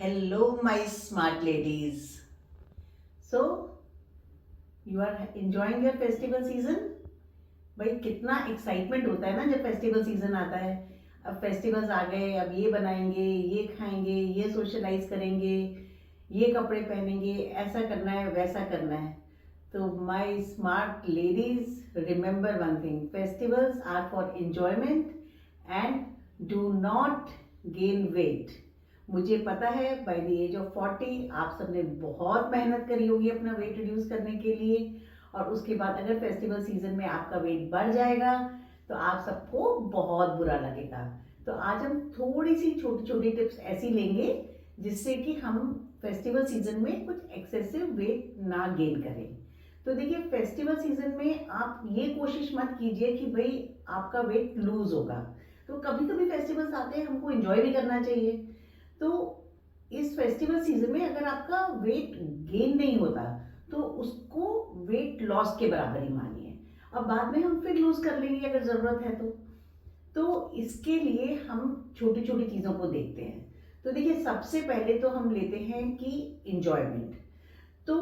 Hello, my smart ladies. So, you are enjoying your festival season? भाई कितना excitement होता है ना जब फेस्टिवल सीजन आता है। अब फेस्टिवल्स आ गए, अब ये बनाएंगे, ये खाएंगे, ये सोशलाइज करेंगे, ये कपड़े पहनेंगे, ऐसा करना है, वैसा करना है। तो my smart ladies remember one thing, festivals are for enjoyment and do not gain weight. मुझे पता है बाय द एज ऑफ 40 आप सबने बहुत मेहनत करी होगी अपना वेट रिड्यूस करने के लिए, और उसके बाद अगर फेस्टिवल सीजन में आपका वेट बढ़ जाएगा तो आप सबको बहुत बुरा लगेगा। तो आज हम थोड़ी सी छोटी छोटी टिप्स ऐसी लेंगे जिससे कि हम फेस्टिवल सीजन में कुछ एक्सेसिव वेट ना गेन करें। तो देखिए, फेस्टिवल सीजन में आप ये कोशिश मत कीजिए कि भाई आपका वेट लूज होगा। तो कभी कभी फेस्टिवल्स आते हैं, हमको एंजॉय भी करना चाहिए। तो इस फेस्टिवल सीजन में अगर आपका वेट गेन नहीं होता तो उसको वेट लॉस के बराबर ही मानिए। अब बाद में हम फिर लूज कर लेंगे अगर जरूरत है तो इसके लिए हम छोटी छोटी चीजों को देखते हैं। तो देखिए, सबसे पहले तो हम लेते हैं कि इंजॉयमेंट। तो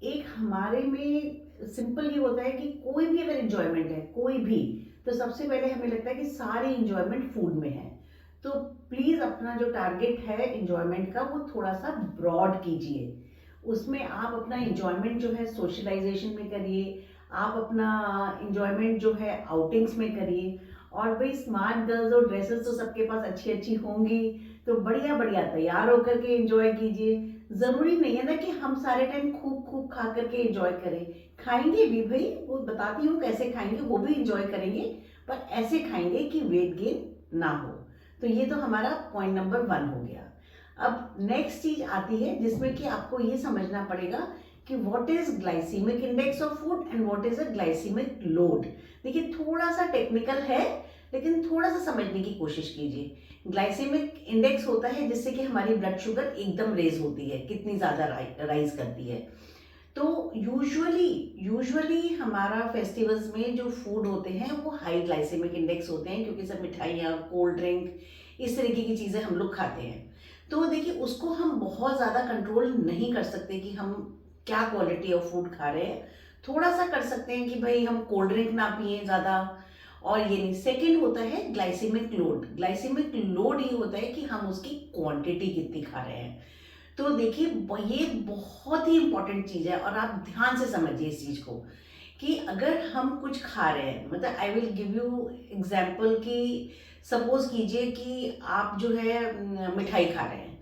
एक हमारे में सिंपल ये होता है कि कोई भी अगर इंजॉयमेंट है, कोई भी, तो सबसे पहले हमें लगता है कि सारी इंजॉयमेंट फूड में है। तो प्लीज अपना जो टारगेट है इंजॉयमेंट का वो थोड़ा सा ब्रॉड कीजिए। उसमें आप अपना इंजॉयमेंट जो है सोशलाइजेशन में करिए, आप अपना इंजॉयमेंट जो है आउटिंग्स में करिए। और भाई स्मार्ट गर्ल्स और ड्रेसेस तो सबके पास अच्छी अच्छी होंगी, तो बढ़िया बढ़िया तैयार होकर के एंजॉय कीजिए। जरूरी नहीं है ना कि हम सारे टाइम खूब खूब खा करके एंजॉय करें। खाएंगे भी भाई, वो बताती हूँ कैसे खाएंगे, वो भी एंजॉय करेंगे, पर ऐसे खाएंगे कि वेट गेन ना हो। तो ये तो हमारा पॉइंट नंबर 1 हो गया। अब नेक्स्ट चीज आती है जिसमें कि आपको ये समझना पड़ेगा कि what is glycaemic index of food and what is a glycaemic load. देखिए, थोड़ा सा टेक्निकल है लेकिन थोड़ा सा समझने की कोशिश कीजिए। ग्लाइसेमिक इंडेक्स होता है जिससे कि हमारी ब्लड शुगर एकदम रेज होती है, कितनी ज्यादा राइज करती है। तो यूजुअली यूजुअली हमारा फेस्टिवल्स में जो फूड होते हैं वो हाई ग्लाइसेमिक इंडेक्स होते हैं, क्योंकि सब मिठाइयाँ, कोल्ड ड्रिंक, इस तरीके की चीज़ें हम लोग खाते हैं। तो देखिए, उसको हम बहुत ज़्यादा कंट्रोल नहीं कर सकते कि हम क्या क्वालिटी ऑफ फूड खा रहे हैं। थोड़ा सा कर सकते हैं कि भाई हम कोल्ड ड्रिंक ना पिए ज़्यादा, और ये नहीं। सेकेंड होता है ग्लाइसेमिक लोड। ग्लाइसेमिक लोड ये होता है कि हम उसकी क्वांटिटी कितनी खा रहे हैं। तो देखिए, ये बहुत ही इंपॉर्टेंट चीज है और आप ध्यान से समझिए इस चीज को कि अगर हम कुछ खा रहे हैं, मतलब I will give you example कि सपोज कीजिए कि आप जो है मिठाई खा रहे हैं।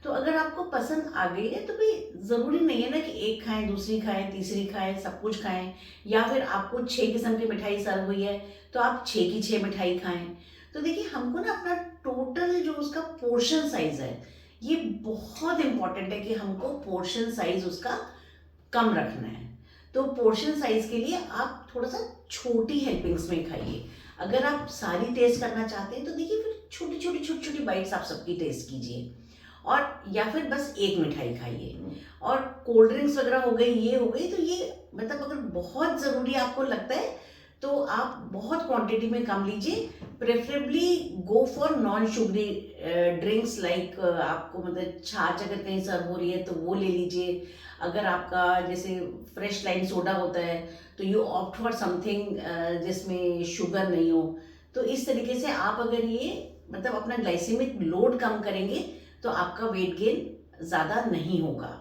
तो अगर आपको पसंद आ गई है तो भाई जरूरी नहीं है ना कि एक खाएं, दूसरी खाएं, तीसरी खाएं, सब कुछ खाएं। या फिर आपको 6 किस्म की मिठाई सर्व हुई है तो आप 6 की 6 मिठाई खाएं। तो देखिए, हमको ना अपना टोटल जो उसका पोर्शन साइज है, ये बहुत इंपॉर्टेंट है कि हमको पोर्शन साइज उसका कम रखना है। तो पोर्शन साइज के लिए आप थोड़ा सा छोटी हेल्पिंग्स में खाइए। अगर आप सारी टेस्ट करना चाहते हैं तो देखिए, फिर छोटी छोटी छोटी छोटी बाइट्स आप सबकी टेस्ट कीजिए, और या फिर बस एक मिठाई खाइए। और कोल्ड ड्रिंक्स वगैरह हो गई, ये हो गई, तो ये मतलब अगर बहुत ज़रूरी आपको लगता है तो आप बहुत क्वांटिटी में कम लीजिए। Preferably go for non sugary drinks, like आपको मतलब छाछ अगर कहीं सर्व हो रही है तो वो ले लीजिए। अगर आपका जैसे फ्रेश लाइम सोडा होता है तो यू ऑप्ट फॉर समथिंग जिसमें शुगर नहीं हो। तो इस तरीके से आप अगर ये मतलब अपना ग्लाइसेमिक लोड कम करेंगे तो आपका वेट गेन ज़्यादा नहीं होगा।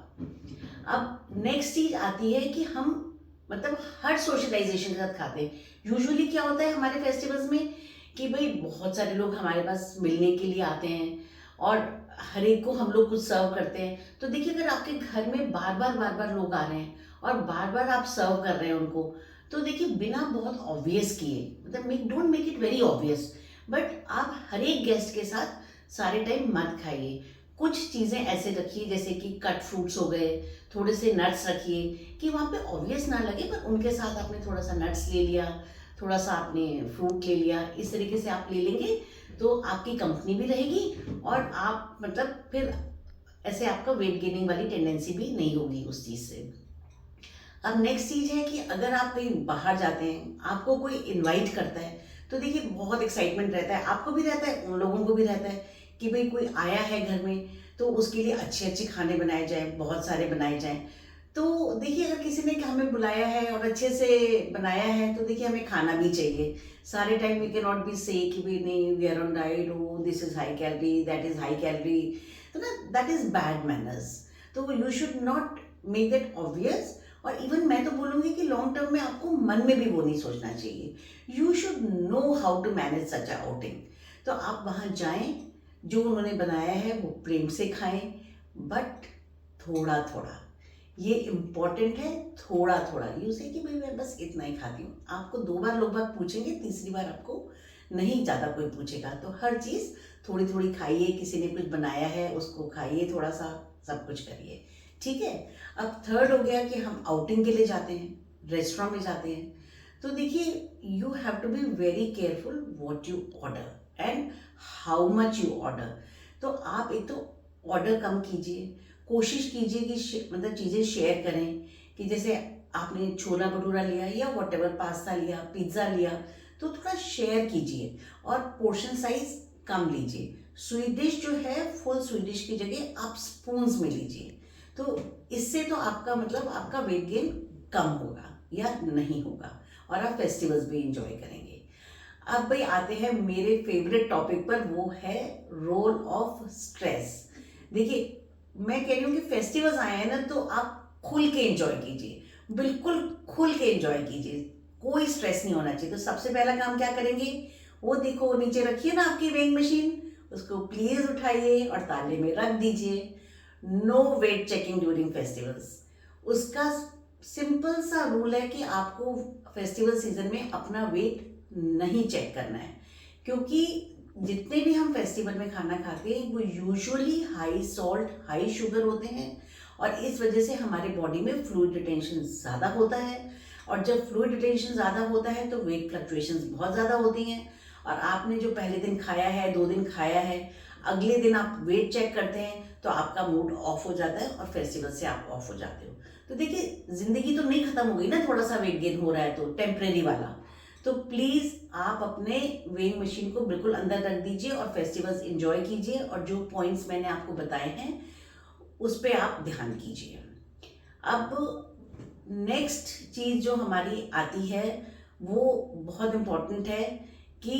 अब नेक्स्ट चीज आती है कि हम मतलब हर सोशलाइजेशन के साथ खाते हैं। यूजुअली क्या होता है हमारे फेस्टिवल्स में कि भाई बहुत सारे लोग हमारे पास मिलने के लिए आते हैं और हर एक को हम लोग कुछ सर्व करते हैं। तो देखिए, अगर आपके घर में बार बार लोग आ रहे हैं और बार आप सर्व कर रहे हैं उनको, तो देखिए बिना बहुत ऑब्वियस किए, मतलब don't make it very obvious, but आप हर एक गेस्ट के साथ सारे टाइम मत खाइए। कुछ चीज़ें ऐसे रखिए जैसे कि कट फ्रूट्स हो गए, थोड़े से नट्स रखिए कि वहाँ पे ऑब्वियस ना लगे, पर उनके साथ आपने थोड़ा सा नट्स ले लिया, थोड़ा सा आपने फ्रूट ले लिया। इस तरीके से आप ले लेंगे तो आपकी कंपनी भी रहेगी और आप मतलब फिर ऐसे आपका वेट गेनिंग वाली टेंडेंसी भी नहीं होगी उस चीज़ से। अब नेक्स्ट चीज है कि अगर आप कहीं बाहर जाते हैं, आपको कोई इनवाइट करता है, तो देखिए बहुत एक्साइटमेंट रहता है, आपको भी रहता है, उन लोगों को भी रहता है कि भाई कोई आया है घर में तो उसके लिए अच्छे अच्छे खाने बनाए जाए, बहुत सारे बनाए जाएं। तो देखिए अगर किसी ने हमें बुलाया है और अच्छे से बनाया है तो देखिए हमें खाना भी चाहिए। सारे time we can not be say कि भी नहीं we are on diet, oh this is high calorie, that is high calorie, तो ना दैट इज बैड मैनर्स। तो you should not make that obvious. और इवन मैं तो बोलूँगी कि लॉन्ग टर्म में आपको मन में भी वो नहीं सोचना चाहिए। You should know how to manage such a outing. तो आप वहाँ जाएं, जो उन्होंने बनाया है वो प्रेम से खाएं, बट थोड़ा थोड़ा, ये इम्पॉर्टेंट है, थोड़ा थोड़ा। यू से कि भाई मैं बस इतना ही खाती हूँ, आपको 2 बार लोग बाग पूछेंगे, तीसरी बार आपको नहीं ज़्यादा कोई पूछेगा। तो हर चीज़ थोड़ी थोड़ी खाइए, किसी ने कुछ बनाया है उसको खाइए, थोड़ा सा सब कुछ करिए, ठीक है। अब थर्ड हो गया कि हम आउटिंग के लिए जाते हैं, रेस्टोरेंट में जाते हैं। तो देखिए you have to be very careful what you order and how much you order. तो आप एक तो ऑर्डर कम कीजिए, कोशिश कीजिए कि मतलब चीज़ें शेयर करें, कि जैसे आपने छोला भटूरा लिया या वॉट एवर, पास्ता लिया, पिज्ज़ा लिया, तो थोड़ा शेयर कीजिए और पोर्शन साइज कम लीजिए। स्वीट डिश जो है फुल स्वीट डिश की जगह आप स्पून्स में लीजिए। तो इससे तो आपका मतलब आपका वेट गेन कम होगा या नहीं होगा और आप फेस्टिवल्स भी इंजॉय करेंगे। अब भाई आते हैं मेरे फेवरेट टॉपिक पर, वो है रोल ऑफ स्ट्रेस। देखिए मैं कह रही हूँ कि फेस्टिवल्स आए हैं ना तो आप खुल के एंजॉय कीजिए, बिल्कुल खुल के एंजॉय कीजिए, कोई स्ट्रेस नहीं होना चाहिए। तो सबसे पहला काम क्या करेंगे, वो देखो नीचे रखिए ना आपकी वेइंग मशीन, उसको प्लीज उठाइए और ताले में रख दीजिए। No weight checking during festivals. उसका सिंपल सा रूल है कि आपको फेस्टिवल सीजन में अपना वेट नहीं चेक करना है, क्योंकि जितने भी हम फेस्टिवल में खाना खाते हैं वो usually high salt high sugar होते हैं, और इस वजह से हमारे बॉडी में फ्लूइड रिटेंशन ज़्यादा होता है। और जब फ्लूइड रिटेंशन ज़्यादा होता है तो वेट फ्लक्चुएशंस बहुत ज़्यादा होती हैं। और आपने जो पहले दिन खाया है, 2 दिन खाया है, अगले दिन आप वेट चेक करते हैं तो आपका मूड ऑफ हो जाता है और फेस्टिवल से आप ऑफ हो जाते हो। तो देखिए ज़िंदगी तो नहीं ख़त्म हो गई ना, थोड़ा सा वेट गेन हो रहा है तो टेम्परेरी वाला। तो प्लीज़ आप अपने वेइंग मशीन को बिल्कुल अंदर रख दीजिए और फेस्टिवल्स एंजॉय कीजिए, और जो पॉइंट्स मैंने आपको बताए हैं उस पर आप ध्यान कीजिए। अब नेक्स्ट चीज़ जो हमारी आती है वो बहुत इम्पॉर्टेंट है कि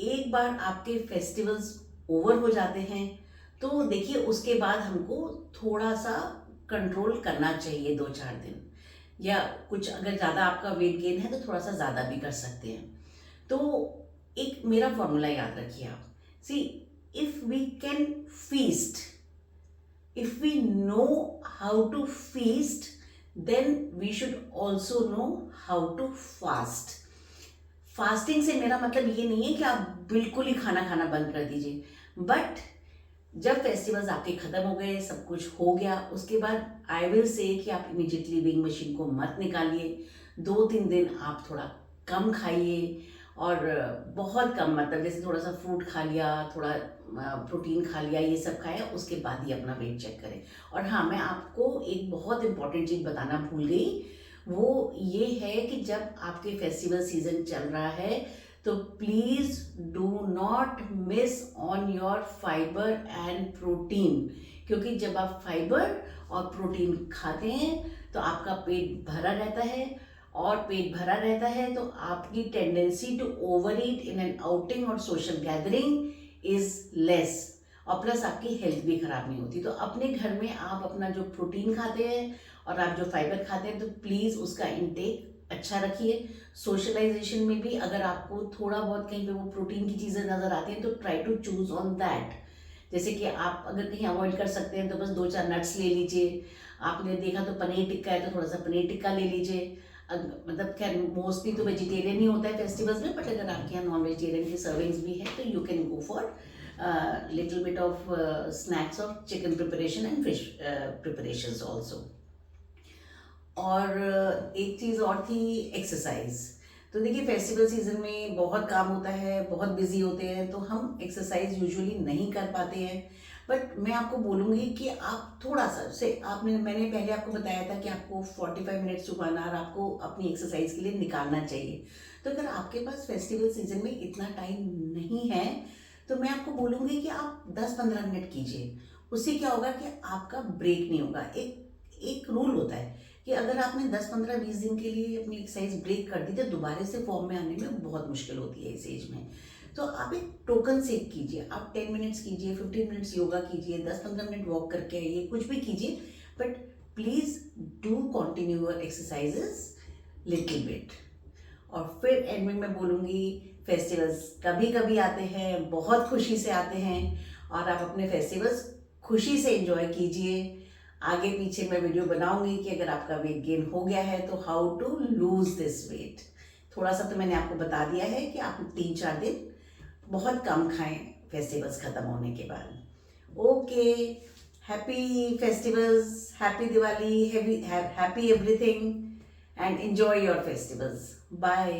एक बार आपके फेस्टिवल्स ओवर हो जाते हैं तो देखिए उसके बाद हमको थोड़ा सा कंट्रोल करना चाहिए, 2-4 दिन, या कुछ अगर ज़्यादा आपका वेट गेन है तो थोड़ा सा ज़्यादा भी कर सकते हैं। तो एक मेरा फॉर्मूला याद रखिए आप, see if we can feast, if we know how to feast, then we should also know how to fast. Fasting से मेरा मतलब ये नहीं है कि आप बिल्कुल ही खाना खाना बंद कर दीजिए, बट जब फेस्टिवल्स आपके खत्म हो गए, सब कुछ हो गया, उसके बाद आई विल से कि आप इमीडिएटली वेइंग मशीन को मत निकालिए। 2-3 दिन आप थोड़ा कम खाइए, और बहुत कम, मतलब जैसे थोड़ा सा फ्रूट खा लिया, थोड़ा प्रोटीन खा लिया, ये सब खाया, उसके बाद ही अपना वेट चेक करें। और हाँ, मैं आपको एक बहुत इंपॉर्टेंट चीज़ बताना भूल गई, वो ये है कि जब आपके फेस्टिवल सीजन चल रहा है तो please do not miss on your fibre and protein, क्योंकि जब आप फाइबर और प्रोटीन खाते हैं तो आपका पेट भरा रहता है, और पेट भरा रहता है तो आपकी tendency to over eat in an outing और सोशल गैदरिंग इज लेस, और प्लस आपकी हेल्थ भी खराब नहीं होती। तो अपने घर में आप अपना जो प्रोटीन खाते हैं और आप जो फाइबर खाते हैं तो प्लीज़ उसका इंटेक अच्छा रखिए। सोशलाइजेशन में भी अगर आपको थोड़ा बहुत कहीं पे वो प्रोटीन की चीज़ें नज़र आती हैं तो try to choose on that. जैसे कि आप अगर कहीं अवॉइड कर सकते हैं तो बस 2-4 नट्स ले लीजिए। आपने देखा तो पनीर टिक्का है तो थोड़ा सा पनीर टिक्का ले लीजिए। मतलब खैर मोस्टली तो वेजिटेरियन ही होता है फेस्टिवल्स में, बट अगर आपके यहाँ नॉन वेजिटेरियन की सर्विंग्स भी है तो you can go for little bit of snacks of chicken preparation and fish preparations also. और एक चीज़ और थी, एक्सरसाइज। तो देखिए फेस्टिवल सीजन में बहुत काम होता है, बहुत बिजी होते हैं, तो हम एक्सरसाइज यूजुअली नहीं कर पाते हैं। बट मैं आपको बोलूँगी कि आप थोड़ा सा से मैंने पहले आपको बताया था कि आपको 45 मिनट्स टू 1 आवर आपको अपनी एक्सरसाइज के लिए निकालना चाहिए। तो अगर आपके पास फेस्टिवल सीजन में इतना टाइम नहीं है तो मैं आपको बोलूँगी कि आप 10-15 मिनट कीजिए। उससे क्या होगा कि आपका ब्रेक नहीं होगा। एक एक रूल होता है कि अगर आपने 10-15-20 दिन के लिए अपनी एक्सरसाइज ब्रेक कर दी तो दोबारा से फॉर्म में आने में बहुत मुश्किल होती है इस एज में। तो आप एक टोकन सेट कीजिए, आप 10 मिनट्स कीजिए, 15 मिनट्स योगा कीजिए, 10-15 मिनट वॉक करके आइए, कुछ भी कीजिए, but please do continue your exercises little bit. और फिर एंड में मैं बोलूँगी, फेस्टिवल्स कभी कभी आते हैं, बहुत खुशी से आते हैं, और आप अपने फेस्टिवल्स खुशी से एंजॉय कीजिए। आगे पीछे मैं वीडियो बनाऊंगी कि अगर आपका वेट गेन हो गया है तो how to lose this weight. थोड़ा सा तो मैंने आपको बता दिया है कि आप 3-4 दिन बहुत कम खाएं फेस्टिवल्स ख़त्म होने के बाद। Okay, happy festivals, happy Diwali, happy everything, and enjoy your festivals. Bye.